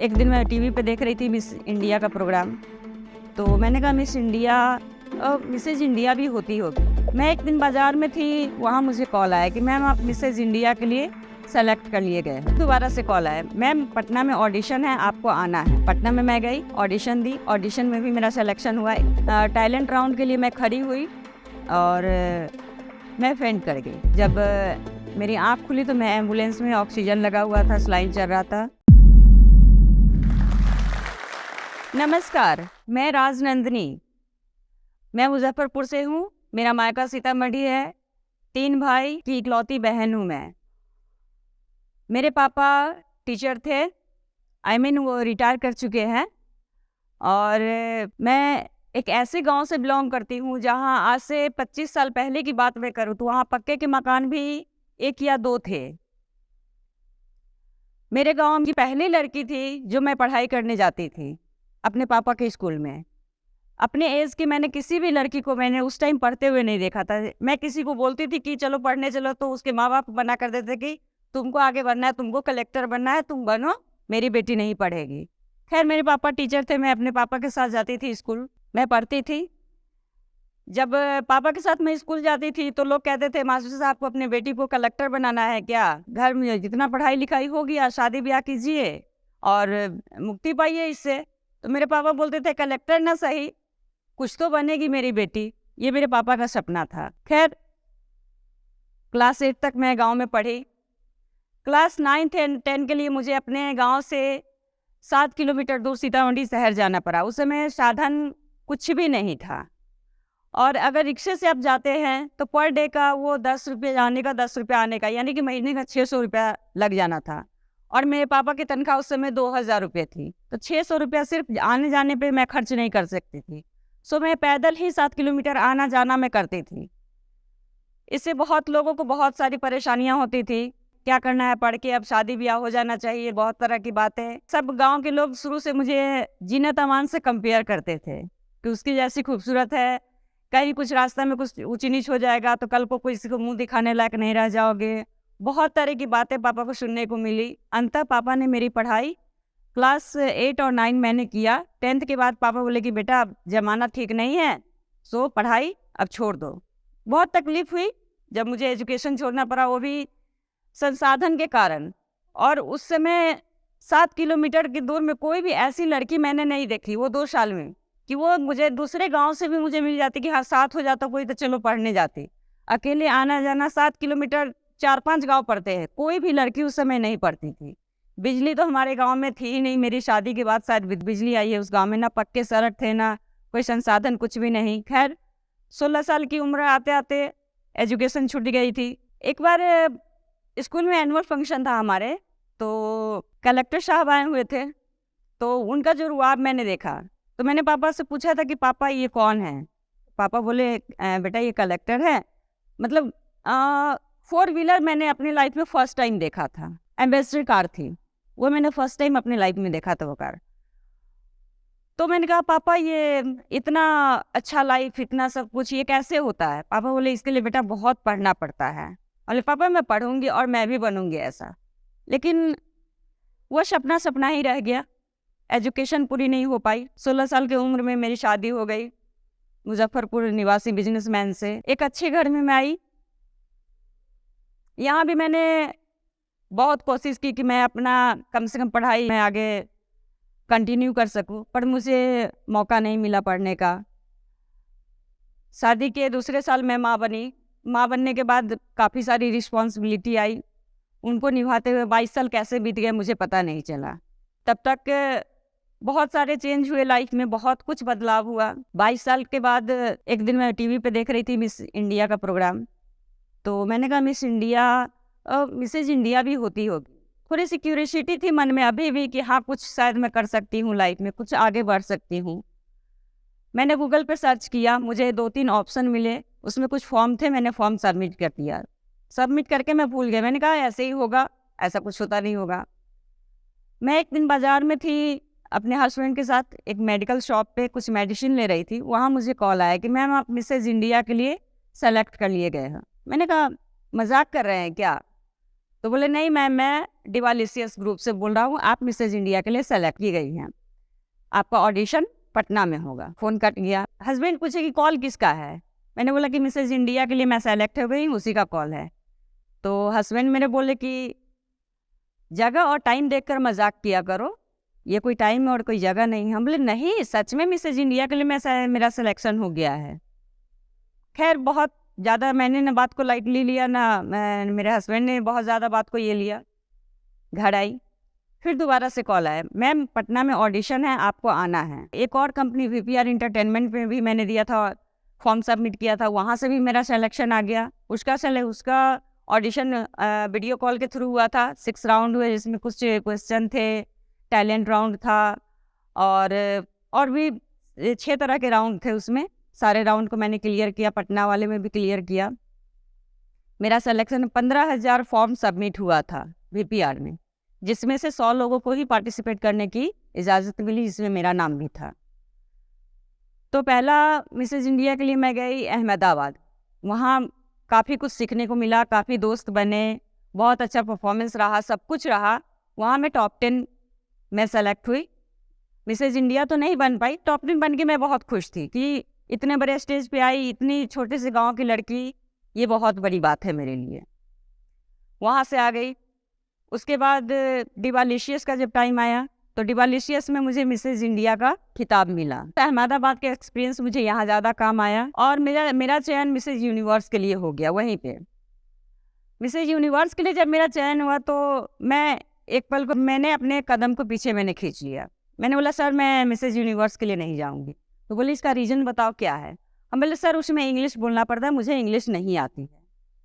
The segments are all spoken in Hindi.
एक दिन मैं टीवी पे देख रही थी मिस इंडिया का प्रोग्राम, तो मैंने कहा मिसेज इंडिया भी होती होगी। मैं एक दिन बाज़ार में थी, वहाँ मुझे कॉल आया कि मैम आप मिसेज इंडिया के लिए सेलेक्ट कर लिए गए हैं। दोबारा से कॉल आया, मैम पटना में ऑडिशन है, आपको आना है। पटना में मैं गई, ऑडिशन दी, ऑडिशन में भी मेरा सिलेक्शन हुआ। टैलेंट राउंड के लिए मैं खड़ी हुई और मैं फेंट कर गई। जब मेरी आँख खुली तो मैं एम्बुलेंस में, ऑक्सीजन लगा हुआ था, सलाइन चल रहा था। नमस्कार, मैं राजनंदिनी, मैं मुजफ्फरपुर से हूँ। मेरा मायका सीतामढ़ी है। 3 भाई की इकलौती बहन हूँ मैं। मेरे पापा टीचर थे, वो रिटायर कर चुके हैं। और मैं एक ऐसे गांव से बिलोंग करती हूँ जहाँ आज से 25 साल पहले की बात मैं करूँ तो वहाँ पक्के के मकान भी 1 या 2 थे। मेरे गांव की पहली लड़की थी जो मैं पढ़ाई करने जाती थी अपने पापा के स्कूल में। अपने एज की मैंने किसी भी लड़की को मैंने उस टाइम पढ़ते हुए नहीं देखा था। मैं किसी को बोलती थी कि चलो पढ़ने चलो, तो उसके माँ बाप मना कर देते कि तुमको आगे बढ़ना है, तुमको कलेक्टर बनना है, तुम बनो, मेरी बेटी नहीं पढ़ेगी। खैर मेरे पापा टीचर थे, मैं अपने पापा के साथ जाती थी स्कूल, मैं पढ़ती थी। जब पापा के साथ मैं स्कूल जाती थी तो लोग कहते थे मास्टर साहब को अपने बेटी को कलेक्टर बनाना है क्या? घर में जितना पढ़ाई लिखाई हो गया, शादी ब्याह कीजिए और मुक्ति पाइए इससे। तो मेरे पापा बोलते थे कलेक्टर ना सही, कुछ तो बनेगी मेरी बेटी। ये मेरे पापा का सपना था। खैर क्लास 8 तक मैं गांव में पढ़ी। क्लास 9 10 के लिए मुझे अपने गांव से 7 किलोमीटर दूर सीतामढ़ी शहर जाना पड़ा। उस समय साधन कुछ भी नहीं था, और अगर रिक्शे से आप जाते हैं तो पर डे का वो 10 रुपये जाने का, 10 रुपये आने का, यानी कि महीने का 600 रुपया लग जाना था। और मेरे पापा की तनख्वाह उस समय 2000 रुपये थी, तो 600 रुपया सिर्फ आने जाने पे मैं खर्च नहीं कर सकती थी। सो मैं पैदल ही 7 किलोमीटर आना जाना मैं करती थी। इससे बहुत लोगों को बहुत सारी परेशानियां होती थी। क्या करना है पढ़ के, अब शादी ब्याह हो जाना चाहिए, बहुत तरह की बातें। सब गांव के लोग शुरू से मुझे जीनत अमान से कंपेयर करते थे कि उसकी जैसी खूबसूरत है, कहीं कुछ रास्ता में कुछ ऊंची नीच हो जाएगा तो कल को किसी को मुंह दिखाने लायक नहीं रह जाओगे। बहुत तरह की बातें पापा को सुनने को मिली। अंततः पापा ने मेरी पढ़ाई क्लास 8 और 9 मैंने किया। 10th के बाद पापा बोले कि बेटा अब ज़माना ठीक नहीं है, सो पढ़ाई अब छोड़ दो। बहुत तकलीफ हुई जब मुझे एजुकेशन छोड़ना पड़ा, वो भी संसाधन के कारण। और उस समय 7 किलोमीटर की दूर में कोई भी ऐसी लड़की मैंने नहीं देखी वो 2 साल में कि वो मुझे दूसरे गांव से भी मुझे मिल जाती कि हाँ साथ हो जाता कोई तो चलो पढ़ने जाती। अकेले आना जाना 7 किलोमीटर, 4-5 गाँव पड़ते हैं, कोई भी लड़की उस समय नहीं पढ़ती थी। बिजली तो हमारे गांव में थी ही नहीं। मेरी शादी के बाद शायद बिजली आई है उस गांव में। ना पक्के सड़क थे, ना कोई संसाधन, कुछ भी नहीं। खैर 16 साल की उम्र आते आते एजुकेशन छूट गई थी। एक बार स्कूल में एनुअल फंक्शन था हमारे, तो कलेक्टर साहब आए हुए थे, तो उनका जो रुआब मैंने देखा तो मैंने पापा से पूछा था कि पापा ये कौन है? पापा बोले बेटा ये कलेक्टर है। मतलब 4 व्हीलर मैंने अपनी लाइफ में फर्स्ट टाइम देखा था। एम्बेसडर कार थी, वो मैंने फर्स्ट टाइम अपनी लाइफ में देखा था वो कार। तो मैंने कहा पापा ये इतना अच्छा लाइफ, इतना सब कुछ, ये कैसे होता है? पापा बोले इसके लिए बेटा बहुत पढ़ना पड़ता है। बोले पापा मैं पढ़ूंगी और मैं भी बनूंगी ऐसा। लेकिन वो सपना सपना ही रह गया, एजुकेशन पूरी नहीं हो पाई। 16 साल की उम्र में मेरी शादी हो गई मुजफ्फरपुर निवासी बिजनेसमैन से। एक अच्छे घर में मैं आई। यहाँ भी मैंने बहुत कोशिश की कि मैं अपना कम से कम पढ़ाई में आगे कंटिन्यू कर सकूं, पर मुझे मौका नहीं मिला पढ़ने का। शादी के दूसरे साल मैं माँ बनी। माँ बनने के बाद काफ़ी सारी रिस्पॉन्सिबिलिटी आई, उनको निभाते हुए 22 साल कैसे बीत गए मुझे पता नहीं चला। तब तक बहुत सारे चेंज हुए लाइफ में, बहुत कुछ बदलाव हुआ। 22 साल के बाद एक दिन मैं टीवी पे देख रही थी मिस इंडिया का प्रोग्राम, तो मैंने कहा मिसेज इंडिया भी होती होगी। थोड़ी सी क्यूरियोसिटी थी मन में अभी भी कि हाँ कुछ शायद मैं कर सकती हूँ लाइफ में, कुछ आगे बढ़ सकती हूँ। मैंने गूगल पे सर्च किया, मुझे 2-3 ऑप्शन मिले, उसमें कुछ फॉर्म थे, मैंने फॉर्म सबमिट कर दिया। सबमिट करके मैं भूल गया, मैंने कहा ऐसे ही होगा, ऐसा कुछ होता नहीं होगा। मैं एक दिन बाज़ार में थी अपने हस्बैंड के साथ, एक मेडिकल शॉप पे कुछ मेडिसिन ले रही थी। वहाँ मुझे कॉल आया कि मैम आप मिसेज इंडिया के लिए सेलेक्ट कर लिए गए हैं। मैंने कहा मजाक कर रहे हैं क्या? तो बोले नहीं मैम, मैं डिवालिशियस ग्रुप से बोल रहा हूँ, आप मिसेज इंडिया के लिए सेलेक्ट की गई हैं, आपका ऑडिशन पटना में होगा। फ़ोन कट गया। हस्बैंड पूछे कि कॉल किसका है? मैंने बोला कि मिसेज इंडिया के लिए मैं सेलेक्ट हो गई हूँ, उसी का कॉल है। तो हस्बैंड मेरे बोले कि जगह और टाइम देखकर मजाक किया करो, ये कोई टाइम और कोई जगह नहीं। हम बोले नहीं, सच में मिसेज इंडिया के लिए मेरा सिलेक्शन हो गया है। खैर बहुत ज़्यादा मैंने ना बात को लाइटली लिया, ना मेरे हस्बैंड ने बहुत ज़्यादा बात को ये लिया। घर आई, फिर दोबारा से कॉल आया, मैम पटना में ऑडिशन है, आपको आना है। एक और कंपनी वीपीआर एंटरटेनमेंट में भी मैंने दिया था, फॉर्म सबमिट किया था, वहाँ से भी मेरा सिलेक्शन आ गया। उसका ऑडिशन वीडियो कॉल के थ्रू हुआ था। 6 राउंड हुए, जिसमें कुछ क्वेश्चन थे, टैलेंट राउंड था, और भी 6 तरह के राउंड थे उसमें। सारे राउंड को मैंने क्लियर किया, पटना वाले में भी क्लियर किया। मेरा सिलेक्शन 15,000 फॉर्म सबमिट हुआ था वीपीआर में, जिसमें से 100 लोगों को ही पार्टिसिपेट करने की इजाज़त मिली, जिसमें मेरा नाम भी था। तो पहला मिसेज इंडिया के लिए मैं गई अहमदाबाद। वहाँ काफ़ी कुछ सीखने को मिला, काफ़ी दोस्त बने, बहुत अच्छा परफॉर्मेंस रहा, सब कुछ रहा। वहाँ मैं टॉप 10 में सेलेक्ट हुई। मिसेज इंडिया तो नहीं बन पाई, टॉप 10 बन के मैं बहुत खुश थी कि इतने बड़े स्टेज पे आई, इतनी छोटे से गांव की लड़की, ये बहुत बड़ी बात है मेरे लिए। वहाँ से आ गई। उसके बाद डिवालिशियस का जब टाइम आया, तो डिवालिशियस में मुझे मिसेज इंडिया का खिताब मिला। अहमदाबाद का एक्सपीरियंस मुझे यहाँ ज़्यादा काम आया, और मेरा चयन मिसेज यूनिवर्स के लिए हो गया वहीं पे। मिसेज यूनिवर्स के लिए जब मेरा चयन हुआ, तो मैं एक पल को मैंने अपने कदम को पीछे मैंने खींच लिया। मैंने बोला सर मैं मिसेज यूनिवर्स के लिए नहीं जाऊँगी। तो बोले इसका रीज़न बताओ क्या है? हम बोले सर उसमें इंग्लिश बोलना पड़ता है, मुझे इंग्लिश नहीं आती है,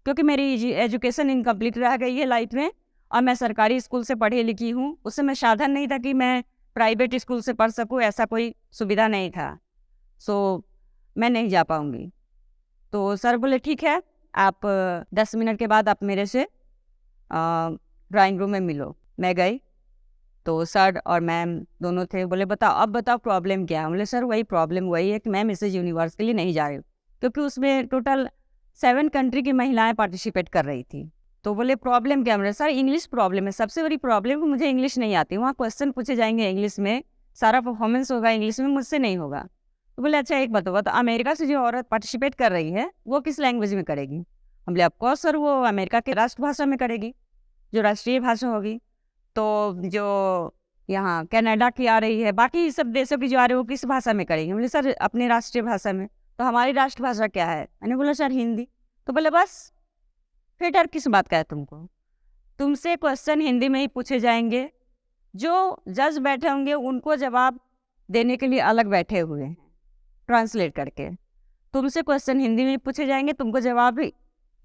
क्योंकि मेरी एजुकेशन इनकम्प्लीट रह गई है लाइफ में, और मैं सरकारी स्कूल से पढ़ी लिखी हूँ। उस समय साधन नहीं था कि मैं प्राइवेट स्कूल से पढ़ सकूँ, ऐसा कोई सुविधा नहीं था। सो मैं नहीं जा पाऊँगी। तो सर बोले ठीक है, आप 10 मिनट के बाद आप मेरे से ड्राइंग रूम में मिलो। मैं गई, तो सर और मैम दोनों थे। बोले अब बताओ प्रॉब्लम क्या है? बोले सर वही प्रॉब्लम वही है कि मैं मिसेज यूनिवर्स के लिए नहीं जा रही हूँ, क्योंकि उसमें टोटल 7 कंट्री की महिलाएं पार्टिसिपेट कर रही थी। तो बोले प्रॉब्लम क्या? बोले सर इंग्लिश प्रॉब्लम है, सबसे बड़ी प्रॉब्लम है, मुझे इंग्लिश नहीं आती। वहाँ क्वेश्चन पूछे जाएंगे इंग्लिश में, सारा परफॉर्मेंस होगा इंग्लिश में, मुझसे नहीं होगा। तो बोले अच्छा एक बताओ, तो अमेरिका से जो औरत पार्टिसिपेट कर रही है वो किस लैंग्वेज में करेगी? हम बोले ऑफकोर्स सर वो अमेरिका के राष्ट्रभाषा में करेगी, जो राष्ट्रीय भाषा होगी। तो जो यहाँ कनाडा की आ रही है, बाकी सब देशों की जो आ रही है, वो किस भाषा में करेंगे? बोले सर अपने राष्ट्रीय भाषा में। तो हमारी राष्ट्रभाषा क्या है? मैंने बोला सर हिंदी। तो बोले बस फिर डर किस बात का है तुमको? तुमसे क्वेश्चन हिंदी में ही पूछे जाएंगे, जो जज बैठे होंगे उनको जवाब देने के लिए अलग बैठे हुए हैं ट्रांसलेट करके। तुमसे क्वेश्चन हिंदी में पूछे जाएंगे, तुमको जवाब भी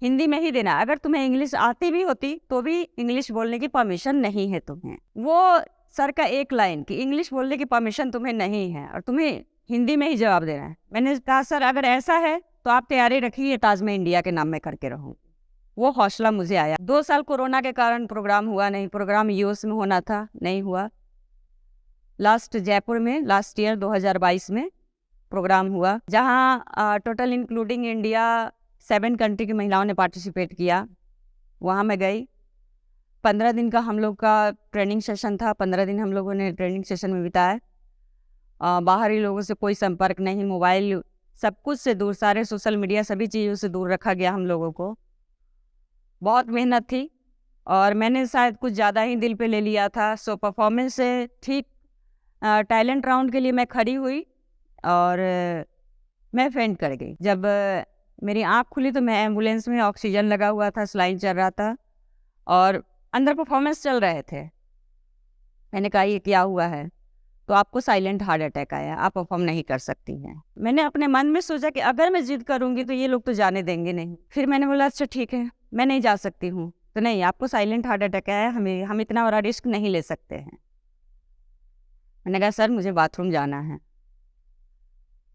हिंदी में ही देना। अगर तुम्हें इंग्लिश आती भी होती तो भी इंग्लिश बोलने की परमिशन नहीं है तुम्हें। वो सर का एक लाइन कि इंग्लिश बोलने की परमिशन तुम्हें नहीं है और तुम्हें हिंदी में ही जवाब देना है। मैंने कहा सर अगर ऐसा है तो आप तैयारी रखिए, ताज में इंडिया के नाम में करके रहूँगी। वो हौसला मुझे आया। 2 साल कोरोना के कारण प्रोग्राम हुआ नहीं, प्रोग्राम यूएस में होना था, नहीं हुआ। लास्ट जयपुर में लास्ट ईयर 2022 में प्रोग्राम हुआ, जहाँ टोटल इंक्लूडिंग इंडिया 7 कंट्री की महिलाओं ने पार्टिसिपेट किया। वहाँ मैं गई। 15 दिन का हम लोग का ट्रेनिंग सेशन था। 15 दिन हम लोगों ने ट्रेनिंग सेशन में बिताया। बाहरी लोगों से कोई संपर्क नहीं, मोबाइल सब कुछ से दूर, सारे सोशल मीडिया सभी चीज़ों से दूर रखा गया हम लोगों को। बहुत मेहनत थी और मैंने शायद कुछ ज़्यादा ही दिल पे ले लिया था। सो परफॉर्मेंस से ठीक टैलेंट राउंड के लिए मैं खड़ी हुई और मैं फेंट कर गई। जब मेरी आँख खुली तो मैं एम्बुलेंस में, ऑक्सीजन लगा हुआ था, सलाइन चल रहा था और अंदर परफॉर्मेंस चल रहे थे। मैंने कहा ये क्या हुआ है? तो आपको साइलेंट हार्ट अटैक आया, आप परफॉर्म नहीं कर सकती हैं। मैंने अपने मन में सोचा कि अगर मैं जिद करूंगी तो ये लोग तो जाने देंगे नहीं। फिर मैंने बोला अच्छा ठीक है, मैं नहीं जा सकती हूँ। तो नहीं, आपको साइलेंट हार्ट अटैक आया, हम इतना बड़ा रिस्क नहीं ले सकते हैं। मैंने कहा सर मुझे बाथरूम जाना है।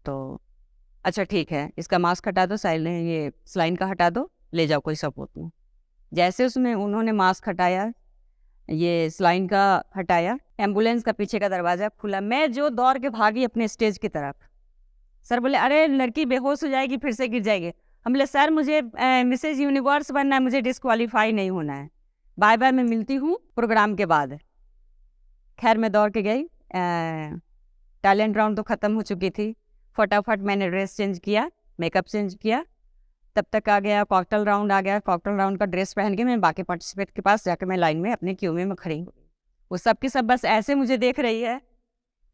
तो अच्छा ठीक है, इसका मास्क हटा दो, साइलेंट ये सलाइन का हटा दो, ले जाओ कोई सपोर्ट में। जैसे उसमें उन्होंने मास्क हटाया, ये सलाइन का हटाया, एम्बुलेंस का पीछे का दरवाज़ा खुला। मैं जो दौड़ के भागी अपने स्टेज की तरफ। सर बोले अरे लड़की बेहोश हो जाएगी, फिर से गिर जाएगी। हम बोले सर मुझे मिसेज यूनिवर्स बनना है, मुझे डिस्क्वालीफाई नहीं होना है। बाय बाय, मैं मिलती हूँ प्रोग्राम के बाद। खैर मैं दौड़ के गई, टैलेंट राउंड तो ख़त्म हो चुकी थी। फटाफट मैंने ड्रेस चेंज किया, मेकअप चेंज किया, तब तक आ गया कॉकटेल राउंड आ गया। कॉकटेल राउंड का ड्रेस पहन के मैं बाकी पार्टिसिपेट के पास जाकर मैं लाइन में अपने क्यू में खड़ी हूँ। वो सब की सब बस ऐसे मुझे देख रही है,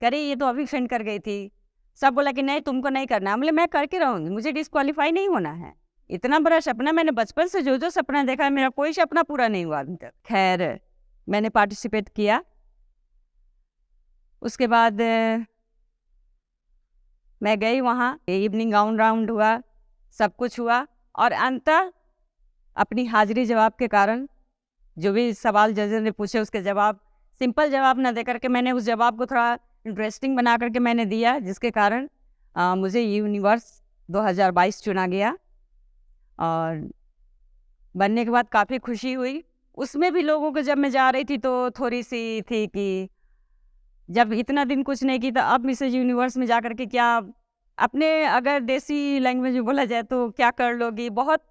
कह रही ये तो अभी फेंट कर गई थी। सब बोला कि नहीं तुमको नहीं करना है। मैं करके रहूँगी, मुझे डिस्क्वालीफाई नहीं होना है। इतना बड़ा सपना मैंने बचपन से जो सपना देखा है, मेरा कोई सपना पूरा नहीं हुआ अभी तक। खैर मैंने पार्टिसिपेट किया। उसके बाद मैं गई वहाँ, इवनिंग गाउन राउंड हुआ, सब कुछ हुआ और अंततः अपनी हाजिरी जवाब के कारण जो भी सवाल जजेस ने पूछे उसके जवाब, सिंपल जवाब ना दे करके मैंने उस जवाब को थोड़ा इंटरेस्टिंग बना करके मैंने दिया, जिसके कारण मुझे यूनिवर्स 2022 चुना गया। और बनने के बाद काफ़ी खुशी हुई। उसमें भी लोगों को जब मैं जा रही थी तो थोड़ी सी थी कि जब इतना दिन कुछ नहीं की तो अब मिसेज यूनिवर्स में जा कर के क्या, अपने अगर देसी लैंग्वेज में बोला जाए तो क्या कर लोगी, बहुत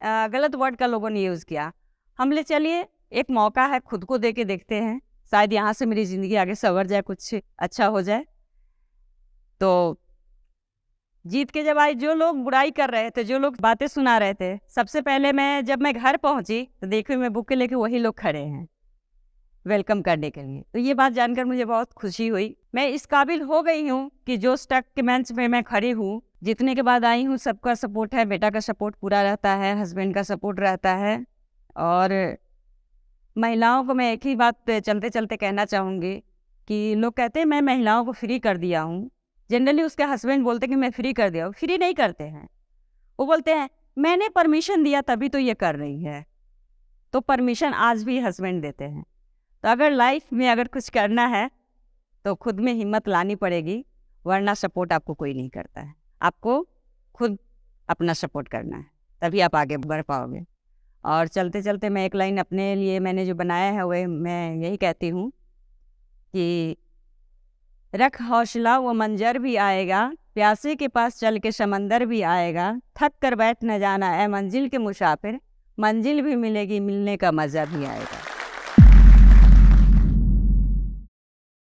गलत वर्ड का लोगों ने यूज़ किया। हम ले चलिए एक मौका है, खुद को दे के देखते हैं, शायद यहाँ से मेरी ज़िंदगी आगे संवर जाए, कुछ अच्छा हो जाए। तो जीत के जब आई, जो लोग बुराई कर रहे थे, जो लोग बातें सुना रहे थे, सबसे पहले जब मैं घर पहुँची तो देखी मैं बुक के लेके वही लोग खड़े हैं वेलकम करने के लिए। तो ये बात जानकर मुझे बहुत खुशी हुई। मैं इस काबिल हो गई हूँ कि जो स्टक के मंच में मैं खड़ी हूँ, जीतने के बाद आई हूँ, सबका सपोर्ट है, बेटा का सपोर्ट पूरा रहता है, हस्बैंड का सपोर्ट रहता है। और महिलाओं को मैं एक ही बात चलते चलते कहना चाहूँगी कि लोग कहते हैं मैं महिलाओं को फ्री कर दिया हूँ। जनरली उसके हस्बैंड बोलते हैं कि मैं फ्री कर दिया हूँ। फ्री नहीं करते हैं, वो बोलते हैं मैंने परमिशन दिया तभी तो ये कर रही है। तो परमिशन आज भी हस्बैंड देते हैं। तो अगर लाइफ में अगर कुछ करना है तो खुद में हिम्मत लानी पड़ेगी, वरना सपोर्ट आपको कोई नहीं करता है। आपको खुद अपना सपोर्ट करना है, तभी आप आगे बढ़ पाओगे। और चलते चलते मैं एक लाइन अपने लिए मैंने जो बनाया है वह मैं यही कहती हूँ कि रख हौसला वो मंजर भी आएगा, प्यासे के पास चल के समंदर भी आएगा, थक कर बैठ न जाना ए मंजिल के मुसाफिर, मंजिल भी मिलेगी, मिलने का मज़ा भी आएगा।